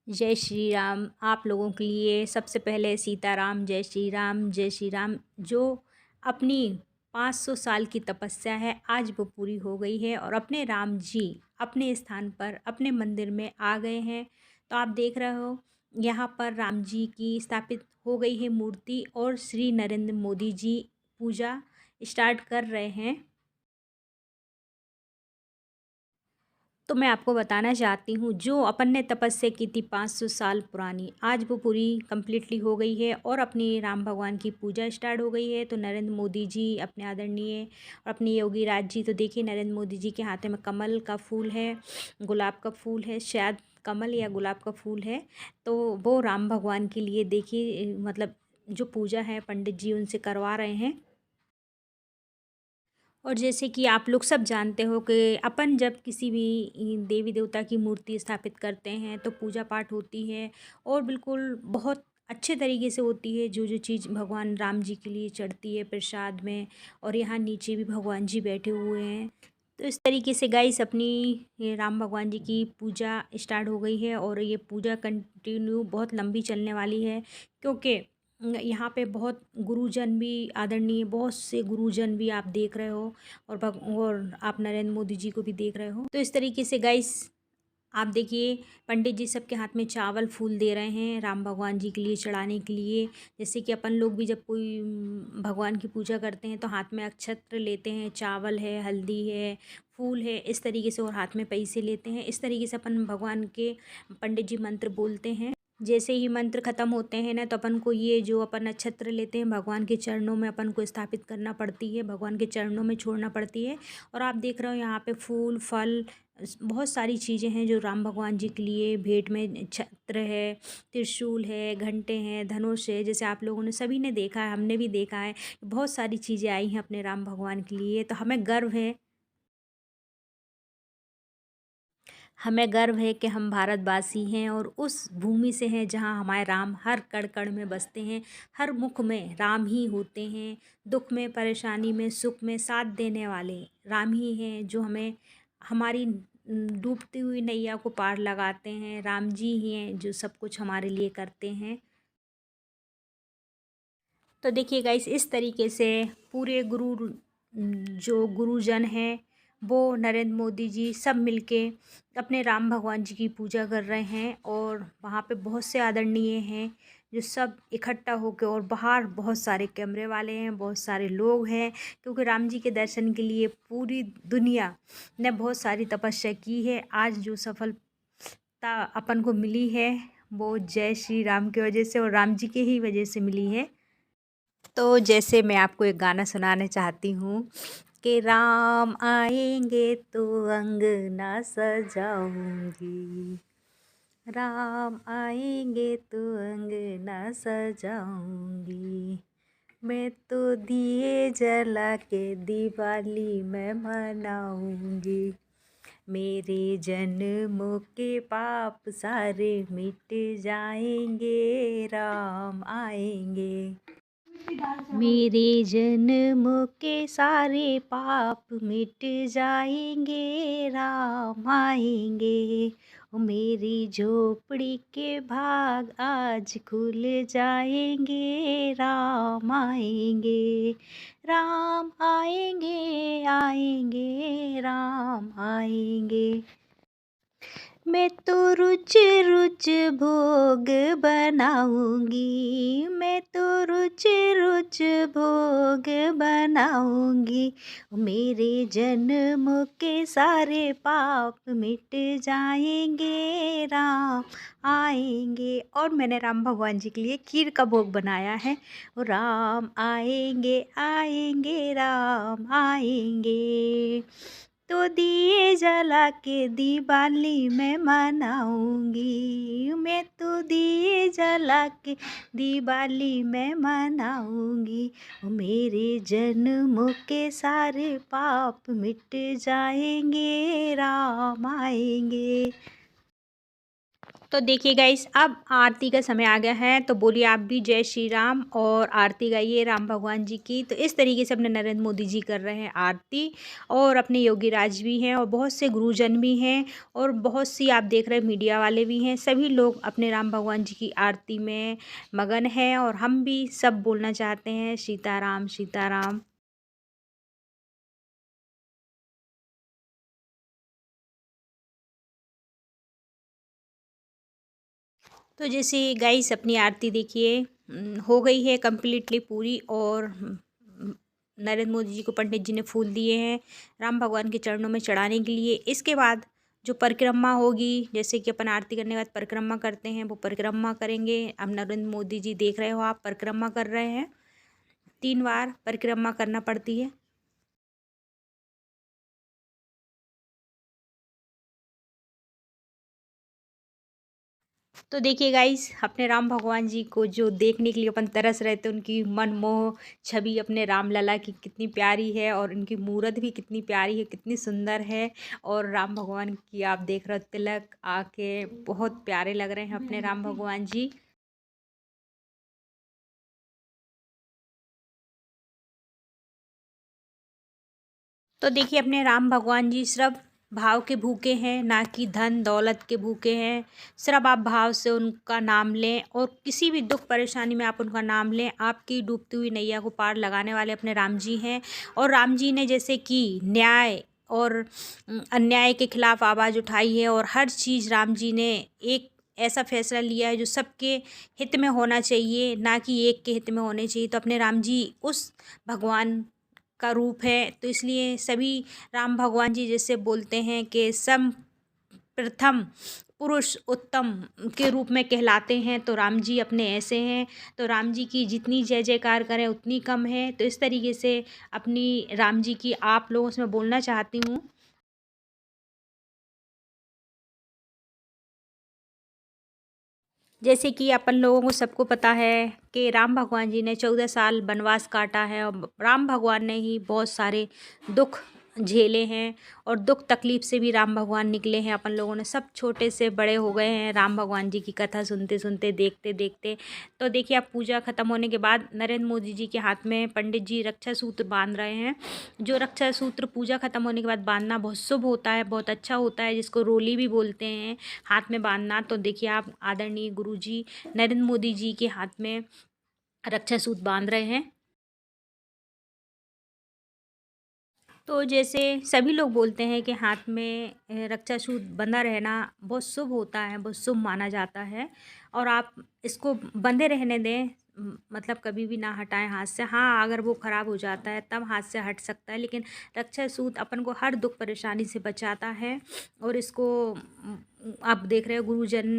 जय श्री राम। आप लोगों के लिए सबसे पहले सीताराम, जय श्री राम, जय श्री राम। जो अपनी 500 साल की तपस्या है, आज वो पूरी हो गई है और अपने राम जी अपने स्थान पर, अपने मंदिर में आ गए हैं। तो आप देख रहे हो, यहाँ पर राम जी की स्थापित हो गई है मूर्ति और श्री नरेंद्र मोदी जी पूजा स्टार्ट कर रहे हैं। तो मैं आपको बताना चाहती हूँ, जो अपन ने तपस्या की थी 500 साल पुरानी, आज वो पूरी कंप्लीटली हो गई है और अपनी राम भगवान की पूजा स्टार्ट हो गई है। तो नरेंद्र मोदी जी अपने आदरणीय और अपने योगी राज जी, तो देखिए नरेंद्र मोदी जी के हाथ में कमल का फूल है, गुलाब का फूल है, शायद कमल या गुलाब का फूल है। तो वो राम भगवान के लिए देखिए, मतलब जो पूजा है पंडित जी उनसे करवा रहे हैं। और जैसे कि आप लोग सब जानते हो कि अपन जब किसी भी देवी देवता की मूर्ति स्थापित करते हैं तो पूजा पाठ होती है और बिल्कुल बहुत अच्छे तरीके से होती है। जो जो चीज़ भगवान राम जी के लिए चढ़ती है प्रसाद में, और यहाँ नीचे भी भगवान जी बैठे हुए हैं। तो इस तरीके से गाइस अपनी ये राम भगवान जी की पूजा स्टार्ट हो गई है और ये पूजा कंटिन्यू बहुत लंबी चलने वाली है, क्योंकि यहाँ पे बहुत गुरुजन भी आदरणीय, बहुत से गुरुजन भी आप देख रहे हो और आप नरेंद्र मोदी जी को भी देख रहे हो। तो इस तरीके से गाइस आप देखिए, पंडित जी सबके हाथ में चावल फूल दे रहे हैं राम भगवान जी के लिए चढ़ाने के लिए। जैसे कि अपन लोग भी जब कोई भगवान की पूजा करते हैं तो हाथ में अक्षत्र लेते हैं, चावल है, हल्दी है, फूल है, इस तरीके से, और हाथ में पैसे लेते हैं। इस तरीके से अपन भगवान के पंडित जी मंत्र बोलते हैं। जैसे ही मंत्र खत्म होते हैं ना, तो अपन को ये जो अपन नक्षत्र लेते हैं भगवान के चरणों में अपन को स्थापित करना पड़ती है, भगवान के चरणों में छोड़ना पड़ती है। और आप देख रहे हो यहाँ पे फूल फल बहुत सारी चीज़ें हैं जो राम भगवान जी के लिए भेंट में, छत्र है, त्रिशूल है, घंटे हैं, धनुष है। जैसे आप लोगों ने सभी ने देखा है, हमने भी देखा है, बहुत सारी चीज़ें आई हैं अपने राम भगवान के लिए। तो हमें गर्व है कि हम भारतवासी हैं और उस भूमि से हैं जहाँ हमारे राम हर कण कण में बसते हैं। हर मुख में राम ही होते हैं। दुख में, परेशानी में, सुख में साथ देने वाले राम ही हैं, जो हमें हमारी डूबती हुई नैया को पार लगाते हैं। राम जी ही हैं जो सब कुछ हमारे लिए करते हैं। तो देखिए गाइस, इस तरीके से पूरे जो गुरुजन हैं वो नरेंद्र मोदी जी सब मिलके अपने राम भगवान जी की पूजा कर रहे हैं। और वहाँ पे बहुत से आदरणीय हैं जो सब इकट्ठा होकर, और बाहर बहुत सारे कैमरे वाले हैं, बहुत सारे लोग हैं, क्योंकि राम जी के दर्शन के लिए पूरी दुनिया ने बहुत सारी तपस्या की है। आज जो सफलता अपन को मिली है वो जय श्री राम की वजह से और राम जी के ही वजह से मिली है। तो जैसे मैं आपको एक गाना सुनाना चाहती हूँ कि राम आएंगे तो अंगना सजाऊंगी, राम आएंगे तो अंगना सजाऊंगी, मैं तो दिए जला के दिवाली मैं मनाऊंगी, मेरे जन्मों के पाप सारे मिट जाएंगे, राम आएंगे, मेरे जन्म के सारे पाप मिट जाएंगे, राम आएंगे, ओ मेरी झोपड़ी के भाग आज खुल जाएंगे, राम आएंगे, राम आएंगे, आएंगे, राम आएंगे, मैं तो रुच रुच भोग बनाऊंगी, मैं तो रुच रुच भोग बनाऊंगी, मेरे जन्म के सारे पाप मिट जाएंगे, राम आएंगे। और मैंने राम भगवान जी के लिए खीर का भोग बनाया है। राम आएंगे, आएंगे, राम आएंगे, तो दिए जला के दिवाली मैं मनाऊंगी, मैं तो दिए जला के दिवाली मैं मनाऊंगी, मेरे जन्म के सारे पाप मिट जाएंगे, राम आएंगे। तो देखिए गाइस, अब आरती का समय आ गया है, तो बोलिए आप भी जय श्री राम और आरती गाइए राम भगवान जी की। तो इस तरीके से अपने नरेंद्र मोदी जी कर रहे हैं आरती, और अपने योगी राज भी हैं और बहुत से गुरुजन भी हैं, और बहुत सी आप देख रहे हैं मीडिया वाले भी हैं। सभी लोग अपने राम भगवान जी की आरती में मगन हैं, और हम भी सब बोलना चाहते हैं सीताराम सीताराम। तो जैसे गाइस अपनी आरती देखिए हो गई है कंप्लीटली पूरी, और नरेंद्र मोदी जी को पंडित जी ने फूल दिए हैं राम भगवान के चरणों में चढ़ाने के लिए। इसके बाद जो परिक्रमा होगी, जैसे कि अपन आरती करने के बाद परिक्रमा करते हैं, वो परिक्रमा करेंगे। अब नरेंद्र मोदी जी देख रहे हो आप परिक्रमा कर रहे हैं, 3 बार परिक्रमा करना पड़ती है। तो देखिए गाइस, अपने राम भगवान जी को जो देखने के लिए अपन तरस रहे थे, उनकी मनमोह छवि अपने राम लला की कितनी प्यारी है, और उनकी मूरत भी कितनी प्यारी है, कितनी सुंदर है। और राम भगवान की आप देख रहे हो तिलक आके, बहुत प्यारे लग रहे हैं अपने राम भगवान जी। तो देखिए अपने राम भगवान जी सिर्फ भाव के भूखे हैं, ना कि धन दौलत के भूखे हैं। सिर्फ आप भाव से उनका नाम लें, और किसी भी दुख परेशानी में आप उनका नाम लें, आपकी डूबती हुई नैया को पार लगाने वाले अपने राम जी हैं। और राम जी ने जैसे कि न्याय और अन्याय के खिलाफ आवाज़ उठाई है, और हर चीज़ राम जी ने एक ऐसा फैसला लिया है जो सबके हित में होना चाहिए, ना कि एक के हित में होने चाहिए। तो अपने राम जी उस भगवान का रूप है, तो इसलिए सभी राम भगवान जी जैसे बोलते हैं कि सम प्रथम पुरुष उत्तम के रूप में कहलाते हैं, तो राम जी अपने ऐसे हैं। तो राम जी की जितनी जय जयकार करें उतनी कम है। तो इस तरीके से अपनी राम जी की आप लोगों से मैं बोलना चाहती हूँ। जैसे कि अपन लोगों को सबको पता है कि राम भगवान जी ने 14 साल वनवास काटा है, और राम भगवान ने ही बहुत सारे दुख झेले हैं, और दुख तकलीफ से भी राम भगवान निकले हैं। अपन लोगों ने सब छोटे से बड़े हो गए हैं राम भगवान जी की कथा सुनते सुनते, देखते देखते। तो देखिए अब पूजा खत्म होने के बाद नरेंद्र मोदी जी के हाथ में पंडित जी रक्षा सूत्र बांध रहे हैं। जो रक्षा सूत्र पूजा खत्म होने के बाद बांधना बहुत शुभ होता है, बहुत अच्छा होता है, जिसको रोली भी बोलते हैं, हाथ में बांधना। तो देखिए आप आदरणीय गुरु जी नरेंद्र मोदी जी के हाथ में रक्षा सूत्र बांध रहे हैं। तो जैसे सभी लोग बोलते हैं कि हाथ में रक्षा सूत्र बंधा रहना बहुत शुभ होता है, बहुत शुभ माना जाता है, और आप इसको बंधे रहने दें। मतलब कभी भी ना हटाएं हाथ से। हाँ, अगर वो ख़राब हो जाता है तब हाथ से हट सकता है, लेकिन रक्षा सूत्र अपन को हर दुख परेशानी से बचाता है। और इसको आप देख रहे हो गुरुजन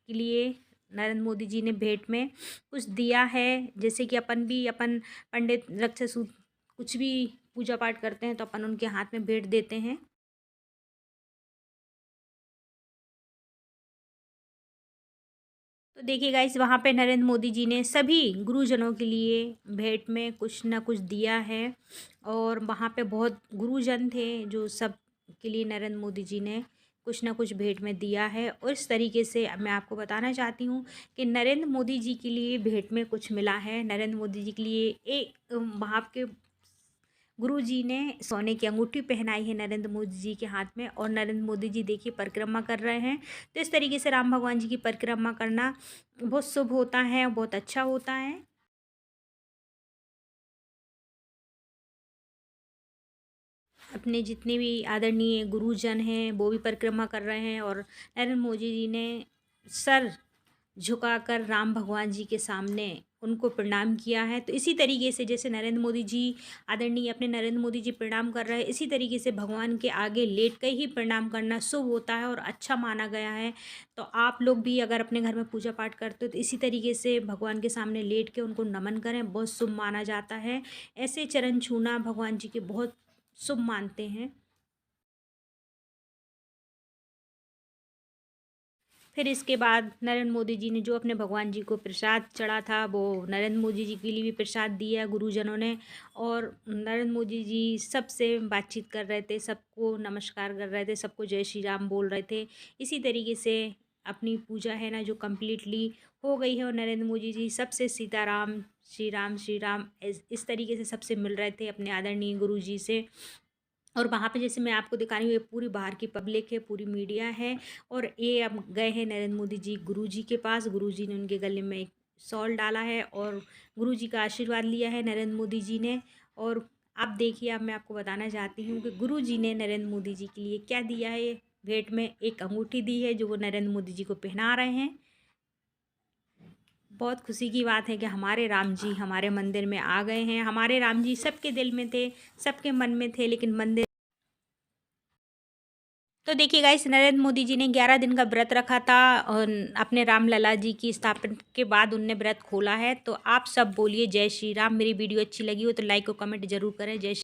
के लिए नरेंद्र मोदी जी ने भेंट में कुछ दिया है। जैसे कि अपन भी अपन पंडित रक्षा सूत्र कुछ भी पूजा पाठ करते हैं, तो अपन उनके हाथ में भेंट देते हैं। तो देखिए गाइस, वहाँ पे नरेंद्र मोदी जी ने सभी गुरुजनों के लिए भेंट में कुछ ना कुछ दिया है, और वहाँ पे बहुत गुरुजन थे जो सब के लिए नरेंद्र मोदी जी ने कुछ ना कुछ भेंट में दिया है। और इस तरीके से मैं आपको बताना चाहती हूँ कि नरेंद्र मोदी जी के लिए भेंट में कुछ मिला है। नरेंद्र मोदी जी के लिए एक वहाँ के गुरुजी ने सोने की अंगूठी पहनाई है नरेंद्र मोदी जी के हाथ में, और नरेंद्र मोदी जी देखिए परिक्रमा कर रहे हैं। तो इस तरीके से राम भगवान जी की परिक्रमा करना बहुत शुभ होता है, बहुत अच्छा होता है। अपने जितने भी आदरणीय गुरुजन हैं वो भी परिक्रमा कर रहे हैं, और नरेंद्र मोदी जी ने सर झुकाकर राम भगवान जी के सामने उनको प्रणाम किया है। तो इसी तरीके से जैसे नरेंद्र मोदी जी आदरणीय अपने नरेंद्र मोदी जी प्रणाम कर रहे हैं, इसी तरीके से भगवान के आगे लेट कर ही प्रणाम करना शुभ होता है और अच्छा माना गया है। तो आप लोग भी अगर अपने घर में पूजा पाठ करते हो तो इसी तरीके से भगवान के सामने लेट के उनको नमन करें, बहुत शुभ माना जाता है। ऐसे चरण छूना भगवान जी के बहुत शुभ मानते हैं। फिर इसके बाद नरेंद्र मोदी जी ने जो अपने भगवान जी को प्रसाद चढ़ा था, वो नरेंद्र मोदी जी के लिए भी प्रसाद दिया गुरुजनों ने। और नरेंद्र मोदी जी सबसे बातचीत कर रहे थे, सबको नमस्कार कर रहे थे, सबको जय श्री राम बोल रहे थे। इसी तरीके से अपनी पूजा है ना जो कम्प्लीटली हो गई है और नरेंद्र मोदी जी सबसे सीताराम श्री राम इस तरीके से सबसे मिल रहे थे अपने आदरणीय गुरु जी से। और वहाँ पे जैसे मैं आपको दिखा रही हूँ, ये पूरी बाहर की पब्लिक है, पूरी मीडिया है और ये अब गए हैं नरेंद्र मोदी जी गुरु जी के पास। गुरु जी ने उनके गले में एक शॉल डाला है और गुरु जी का आशीर्वाद लिया है नरेंद्र मोदी जी ने। और अब देखिए, अब मैं आपको बताना चाहती हूँ कि गुरु जी ने नरेंद्र मोदी जी के लिए क्या दिया है। भेंट में एक अंगूठी दी है जो वो नरेंद्र मोदी जी को पहना रहे हैं। बहुत खुशी की बात है कि हमारे राम जी हमारे मंदिर में आ गए हैं। हमारे राम जी सबके दिल में थे, सबके मन में थे, लेकिन मंदिर तो देखिए गाइस, नरेंद्र मोदी जी ने 11 दिन का व्रत रखा था और अपने रामलला जी की स्थापना के बाद उनने व्रत खोला है। तो आप सब बोलिए जय श्री राम। मेरी वीडियो अच्छी लगी हो तो लाइक और कमेंट जरूर करें। जय